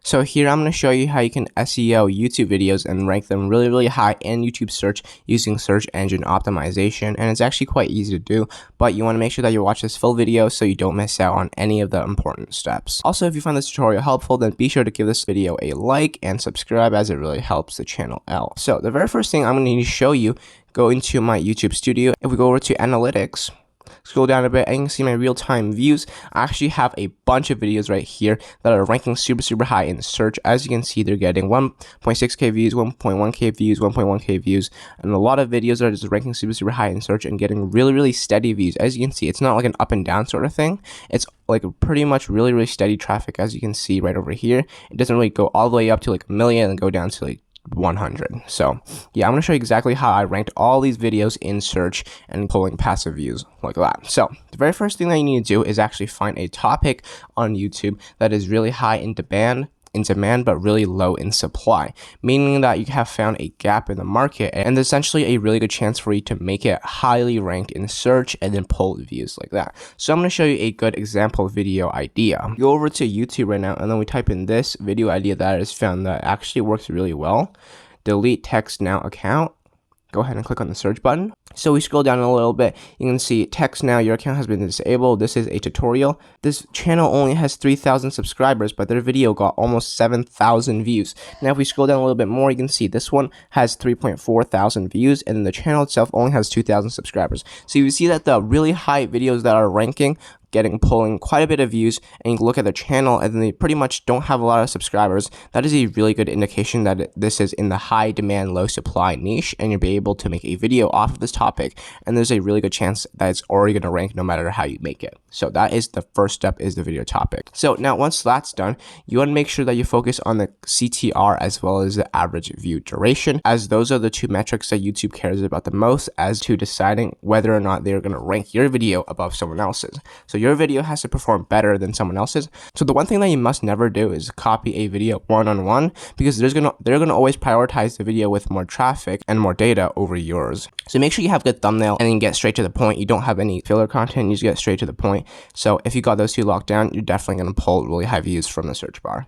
So here I'm going to show you how you can SEO YouTube videos and rank them really high in YouTube search using search engine optimization, and it's actually quite easy to do, but you want to make sure that you watch this full video so you don't miss out on any of the important steps. Also, if you find this tutorial helpful, then be sure to give this video a like and subscribe, as it really helps the channel out. So the very first thing I'm going to need to show you, go into my YouTube studio. If we go over to analytics, scroll down a bit, and you can see my real-time views. I actually have a bunch of videos right here that are ranking super high in search. As you can see, they're getting 1.6k views, 1.1k views, 1.1k views, and a lot of videos are just ranking super high in search and getting really steady views. As you can see, it's not like an up and down sort of thing. It's like pretty much really steady traffic, as you can see right over here. It doesn't really go all the way up to like a million and go down to like 100. So yeah, I'm going to show you exactly how I ranked all these videos in search and pulling passive views like that. So the very first thing that you need to do is actually find a topic on YouTube that is really high in demand but really low in supply, meaning that you have found a gap in the market, and there's essentially a really good chance for you to make it highly ranked in search and then pull views like that. So I'm going to show you a good example video idea. Go over to YouTube right now, and then we type in this video idea that is found that actually works really well. Delete text now account. Go ahead and click on the search button. So we scroll down a little bit, you can see text now, your account has been disabled. This is a tutorial. This channel only has 3,000 subscribers, but their video got almost 7,000 views. Now if we scroll down a little bit more, you can see this one has 3.4 thousand views, and then the channel itself only has 2,000 subscribers. So you see that the really high videos that are ranking, pulling quite a bit of views, and you can look at the channel and they pretty much don't have a lot of subscribers. That is a really good indication that this is in the high demand, low supply niche, and you'll be able to make a video off of this topic, and there's a really good chance that it's already going to rank no matter how you make it. So that is the first step, is the video topic. So now once that's done, you want to make sure that you focus on the CTR as well as the average view duration, as those are the two metrics that YouTube cares about the most as to deciding whether or not they're going to rank your video above someone else's. So your video has to perform better than someone else's. So the one thing that you must never do is copy a video one-on-one, because they're gonna always prioritize the video with more traffic and more data over yours. So make sure you have good thumbnail and then get straight to the point. You don't have any filler content, you just get straight to the point. So if you got those two locked down, you're definitely gonna pull really high views from the search bar.